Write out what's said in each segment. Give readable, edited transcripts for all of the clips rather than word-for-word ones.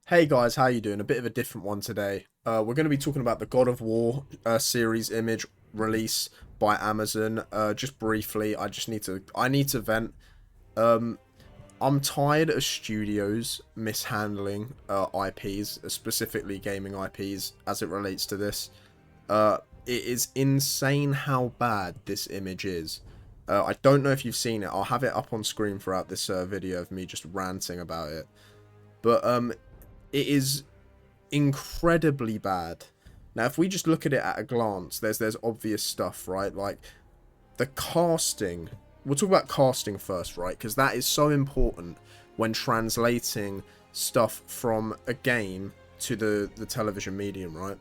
Hey guys, how you doing? A bit of a different one today. We're going to be talking about the God of War series image release by Amazon. Just briefly, I need to vent. Um, I'm tired of studios mishandling IPs, specifically gaming IPs, as it relates to this. It is insane how bad this image is. I don't know if you've seen it. I'll have it up on screen throughout this video of me just ranting about it. But it is incredibly bad. Now, if we just look at it at a glance, there's obvious stuff, right? Like the casting. We'll talk about casting first, right? Because that is so important when translating stuff from a game to the television medium, right?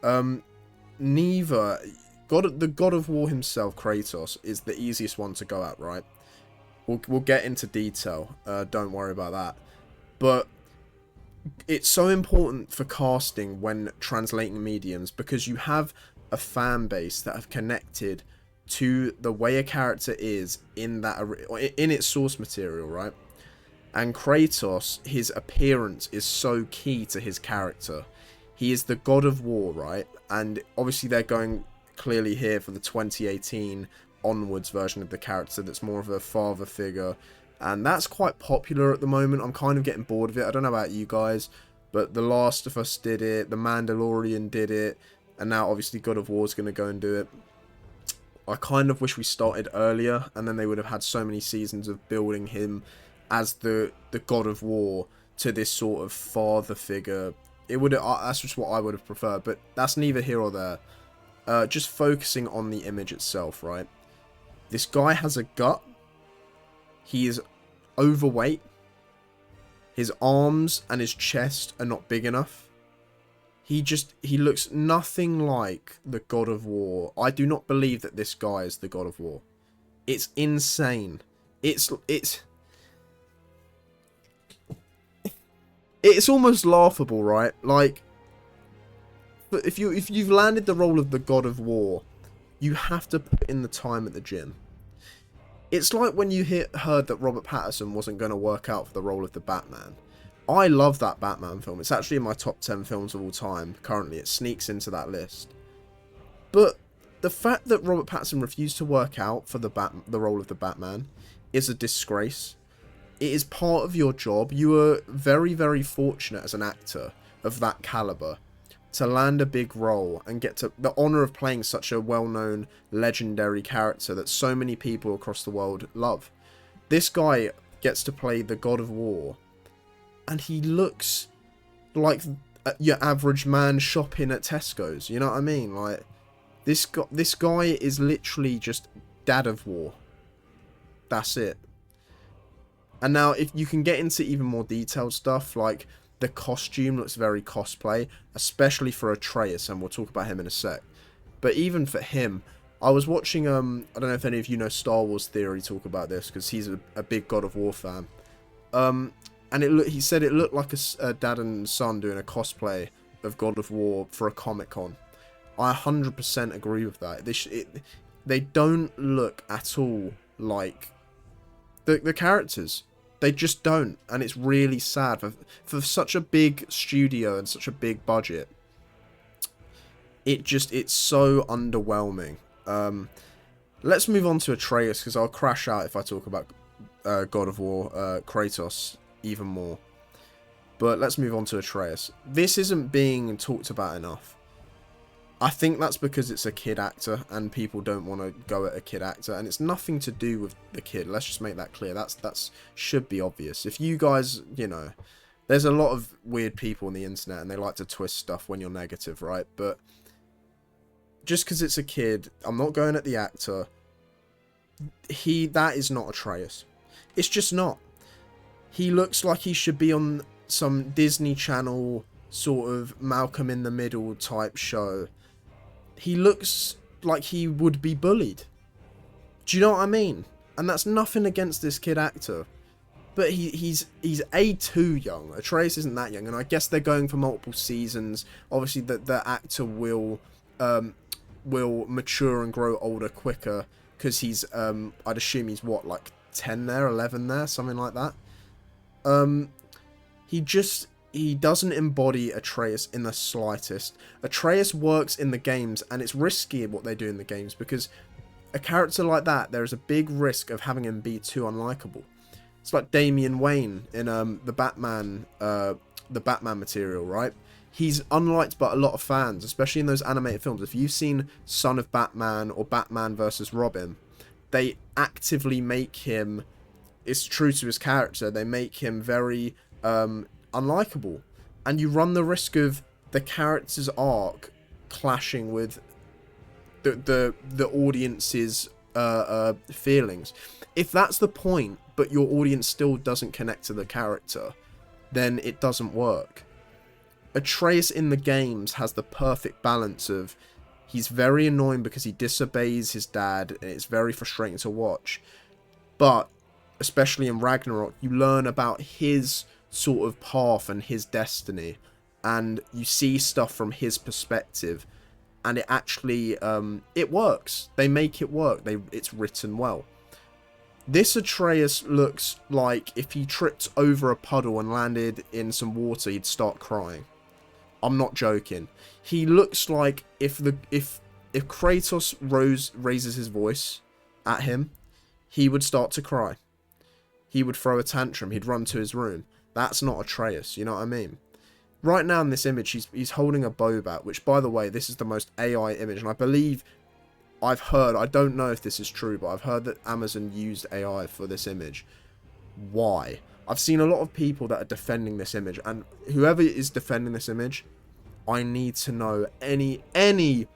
Um, neither the God of War himself, Kratos, is the easiest one to go at, right? We'll get into detail. Don't worry about that. But it's so important for casting when translating mediums because you have a fan base that have connected to the way a character is in its source material, right? And Kratos, his appearance is so key to his character. He is the God of War, right? And obviously they're going clearly here for the 2018 onwards version of the character that's more of a father figure, and that's quite popular at the moment. I'm kind of getting bored of it. I don't know about you guys, but The Last of Us did it, The Mandalorian did it, and now obviously God of War is going to go and do it. I kind of wish we started earlier, and then they would have had so many seasons of building him as the God of War to this sort of father figure. It would that's just what I would have preferred, but that's neither here or there. Just focusing on the image itself, right? This guy has a gut. He is overweight. His arms and his chest are not big enough. He looks nothing like the God of War. I do not believe that this guy is the God of War. It's insane. It's almost laughable, right? Like, but if you've landed the role of the God of War, you have to put in the time at the gym. It's like when you heard that Robert Pattinson wasn't going to work out for the role of the Batman. I love that Batman film. It's actually in my top 10 films of all time. Currently, it sneaks into that list. But the fact that Robert Pattinson refused to work out for the role of the Batman is a disgrace. It is part of your job. You are very, very fortunate as an actor of that caliber to land a big role and get to the honor of playing such a well-known, legendary character that so many people across the world love. This guy gets to play the God of War, and he looks like your average man shopping at Tesco's. You know what I mean? Like, this guy is literally just Dad of War. That's it. And now, if you can get into even more detailed stuff, like the costume looks very cosplay, especially for Atreus, and we'll talk about him in a sec. But even for him, I was watching, I don't know if any of you know Star Wars Theory talk about this, because he's a big God of War fan. And he said it looked like a dad and son doing a cosplay of God of War for a Comic-Con. I 100% agree with that. They don't look at all like the characters. They just don't, and it's really sad for such a big studio and such a big budget. It's so underwhelming. Let's move on to Atreus, because I'll crash out if I talk about God of War, Kratos, even more. But let's move on to Atreus. This isn't being talked about enough. I think that's because it's a kid actor and people don't want to go at a kid actor, and it's nothing to do with the kid. Let's just make that clear. That's should be obvious. If you guys, there's a lot of weird people on the internet and they like to twist stuff when you're negative, right? But just because it's a kid, I'm not going at the actor. That is not Atreus. It's just not. He looks like he should be on some Disney Channel sort of Malcolm in the Middle type show. He looks like he would be bullied. Do you know what I mean? And that's nothing against this kid actor, but he's too young. Atreus isn't that young, and I guess they're going for multiple seasons. Obviously, the actor will mature and grow older quicker because he's I'd assume he's what, like 10 there, 11 there, something like that. He just he doesn't embody Atreus in the slightest. Atreus works in the games, and it's risky what they do in the games, because a character like that, there is a big risk of having him be too unlikable. It's like Damian Wayne in the Batman material, right? He's unliked by a lot of fans, especially in those animated films. If you've seen Son of Batman or Batman versus Robin, they actively make him, it's true to his character, they make him very unlikable. And you run the risk of the character's arc clashing with the audience's feelings. If that's the point, but your audience still doesn't connect to the character, then it doesn't work. Atreus in the games has the perfect balance of, he's very annoying because he disobeys his dad, and it's very frustrating to watch. But, especially in Ragnarok, you learn about his sort of path and his destiny, and you see stuff from his perspective, and it actually, it works. They make it work. It's written well. This Atreus looks like if he tripped over a puddle and landed in some water, he'd start crying. I'm not joking. He looks like if Kratos raises his voice at him, he would start to cry. He would throw a tantrum. He'd run to his room. That's not Atreus, you know what I mean? Right now in this image, he's holding a bow bat, which, by the way, this is the most AI image, and I believe, I've heard, I don't know if this is true, but I've heard that Amazon used AI for this image. Why? I've seen a lot of people that are defending this image, and whoever is defending this image, I need to know any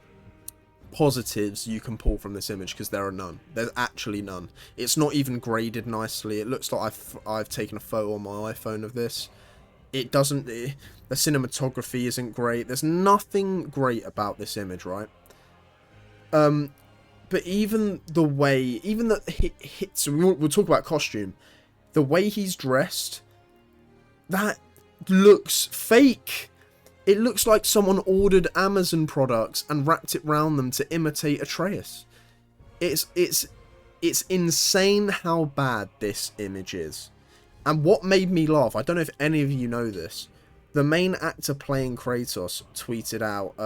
positives you can pull from this image, because there are none. There's actually none. It's not even graded nicely. It looks like I've taken a photo on my iPhone of this. It doesn't... the cinematography isn't great. There's nothing great about this image, right? But even the way... Even the hits... We'll talk about costume. The way he's dressed... That looks fake. It looks like someone ordered Amazon products and wrapped it around them to imitate Atreus. It's insane how bad this image is. And what made me laugh, I don't know if any of you know this, the main actor playing Kratos tweeted out,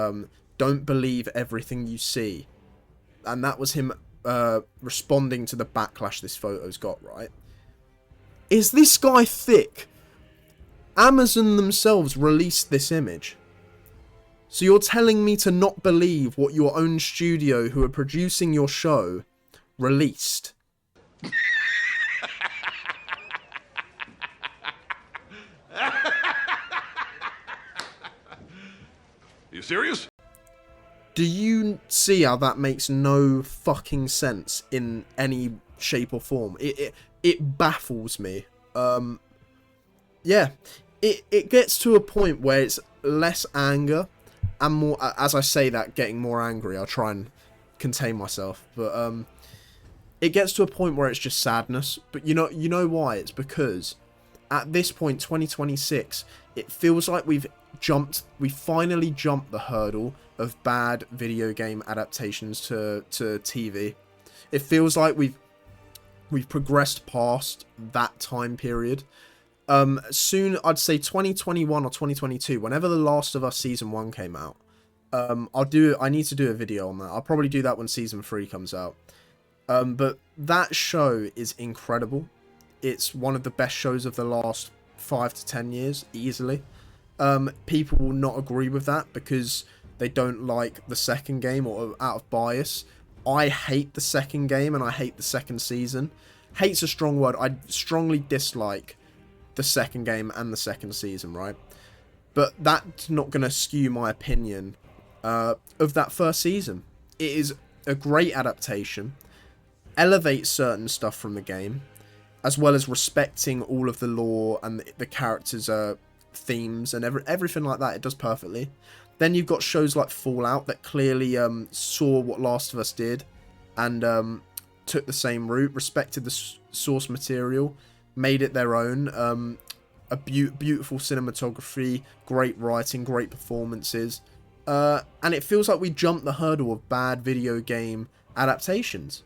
"Don't believe everything you see." And that was him responding to the backlash this photo's got, right? Is this guy thick? Amazon themselves released this image. So you're telling me to not believe what your own studio who are producing your show released? You serious? Do you see how that makes no fucking sense in any shape or form? It baffles me. Yeah, it gets to a point where it's less anger and more, as I say that, getting more angry. I'll try and contain myself, but it gets to a point where it's just sadness. But you know why? It's because at this point, 2026, it feels like we finally jumped the hurdle of bad video game adaptations to TV. It feels like we've progressed past that time period. Soon, I'd say 2021 or 2022, whenever The Last of Us Season 1 came out, I need to do a video on that. I'll probably do that when Season 3 comes out. But that show is incredible. It's one of the best shows of the last 5 to 10 years, easily. People will not agree with that because they don't like the second game or out of bias. I hate the second game and I hate the second season. Hate's a strong word. I strongly dislike the second game and the second season, right? But that's not going to skew my opinion of that first season. It is a great adaptation, elevates certain stuff from the game, as well as respecting all of the lore and the characters' themes and everything like that. It does perfectly. Then you've got shows like Fallout that clearly saw what Last of Us did and took the same route, respected the source material, made it their own. A beautiful cinematography, great writing, great performances, and it feels like we jumped the hurdle of bad video game adaptations.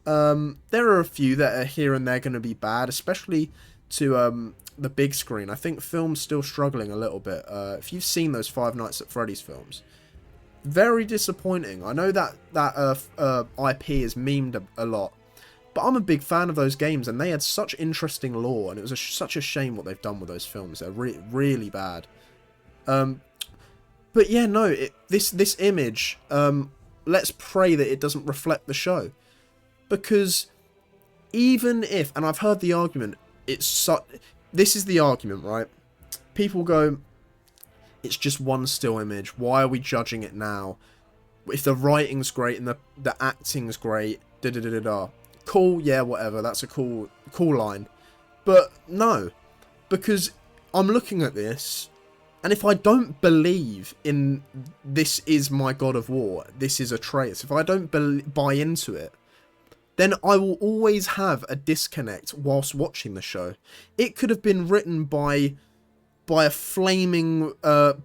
There are a few that are here and there going to be bad, especially to the big screen. I think film's still struggling a little bit. If you've seen those Five Nights at Freddy's films, very disappointing. I know that IP is memed a lot, but I'm a big fan of those games, and they had such interesting lore, and it was such a shame what they've done with those films. They're really bad. But yeah, no, this image, let's pray that it doesn't reflect the show, because even if, and I've heard the argument, this is the argument, right? People go, it's just one still image. Why are we judging it now? If the writing's great and the acting's great, da da da da da. Cool, yeah, whatever. That's a cool line. But no, because I'm looking at this, and if I don't believe in this is my God of War, this is Atreus, if I don't buy into it, then I will always have a disconnect whilst watching the show. It could have been written by a flaming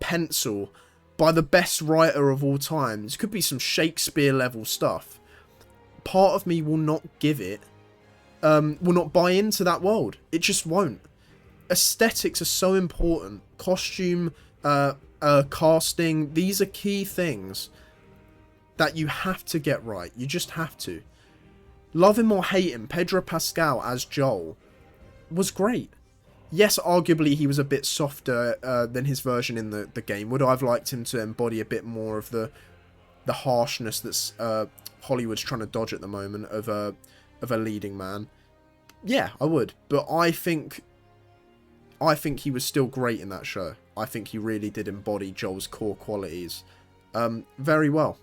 pencil, by the best writer of all time. It could be some Shakespeare level stuff. Part of me will not give it, will not buy into that world. It just won't. Aesthetics are so important. Costume, casting, these are key things that you have to get right. You just have to. Love him or hate him, Pedro Pascal as Joel was great. Yes, arguably he was a bit softer than his version in the game. Would I have liked him to embody a bit more of the harshness that's Hollywood's trying to dodge at the moment of a leading man? Yeah, I would. But I think he was still great in that show. I think he really did embody Joel's core qualities very well.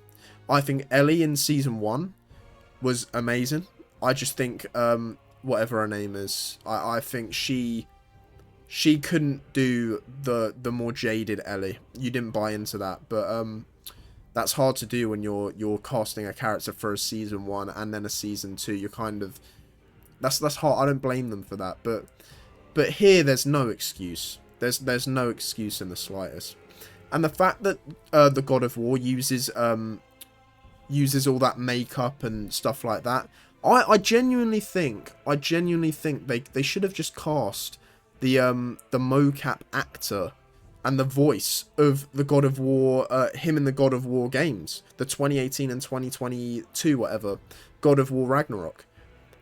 I think Ellie in season 1 was amazing. I just think whatever her name is, I think she couldn't do the more jaded Ellie. You didn't buy into that, but that's hard to do when you're casting a character for a season 1 and then a season 2. You're kind of that's hard. I don't blame them for that, but here there's no excuse. There's no excuse in the slightest. And the fact that the God of War uses all that makeup and stuff like that, I genuinely think they should have just cast the mocap actor and the voice of the God of War, him in the God of War games, the 2018 and 2022 whatever God of War Ragnarok.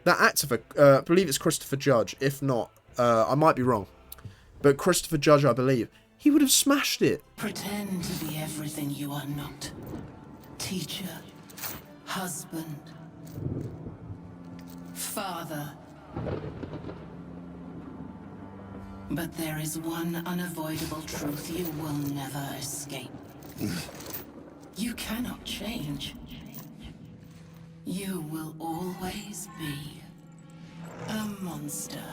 That actor, I believe it's Christopher Judge. If not, I might be wrong, but Christopher Judge, I believe, he would have smashed it. Pretend to be everything you are not. Teacher, husband, father. But there is one unavoidable truth you will never escape. You cannot change. You will always be a monster.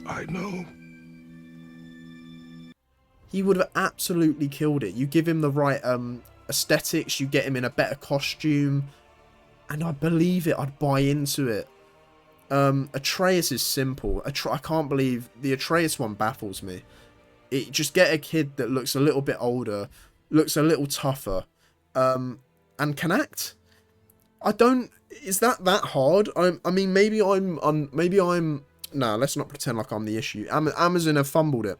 I know. He would have absolutely killed it. You give him the right aesthetics, you get him in a better costume, and I believe it. I'd buy into it. Atreus is simple. I can't believe the Atreus one baffles me. Just get a kid that looks a little bit older, looks a little tougher, and can act. Is that hard? I mean, maybe I'm. No, let's not pretend like I'm the issue. Amazon have fumbled it.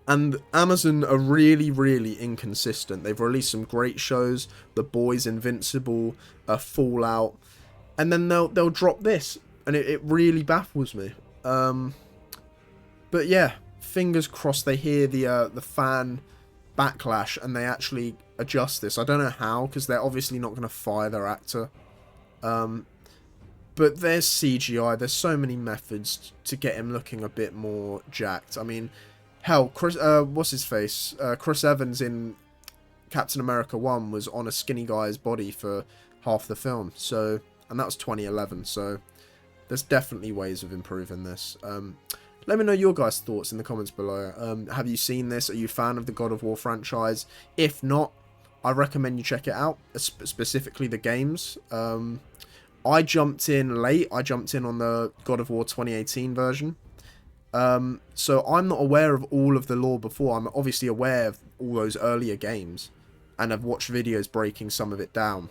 And Amazon are really inconsistent. They've released some great shows. The Boys, Invincible, Fallout. And then they'll drop this. And it really baffles me. But yeah, fingers crossed they hear the fan backlash and they actually adjust this. I don't know how, because they're obviously not going to fire their actor. But there's CGI. There's so many methods to get him looking a bit more jacked. I mean, hell, Chris, what's his face? Chris Evans in Captain America 1 was on a skinny guy's body for half the film. So, and that was 2011. So, there's definitely ways of improving this. Let me know your guys' thoughts in the comments below. Have you seen this? Are you a fan of the God of War franchise? If not, I recommend you check it out, specifically the games. I jumped in late. I jumped in on the God of War 2018 version. So I'm not aware of all of the lore before. I'm obviously aware of all those earlier games, and I've watched videos breaking some of it down.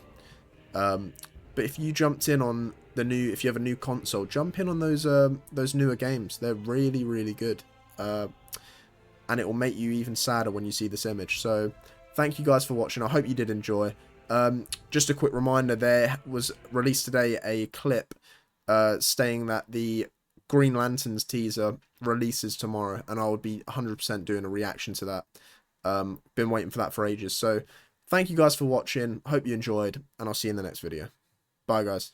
But if you jumped in on if you have a new console, jump in on those newer games. They're really, really good. And it will make you even sadder when you see this image. So thank you guys for watching. I hope you did enjoy. Just a quick reminder, there was released today a clip stating that the Green Lanterns teaser releases tomorrow, and I would be 100% doing a reaction to that. Been waiting for that for ages. So thank you guys for watching. Hope you enjoyed, and I'll see you in the next video. Bye guys.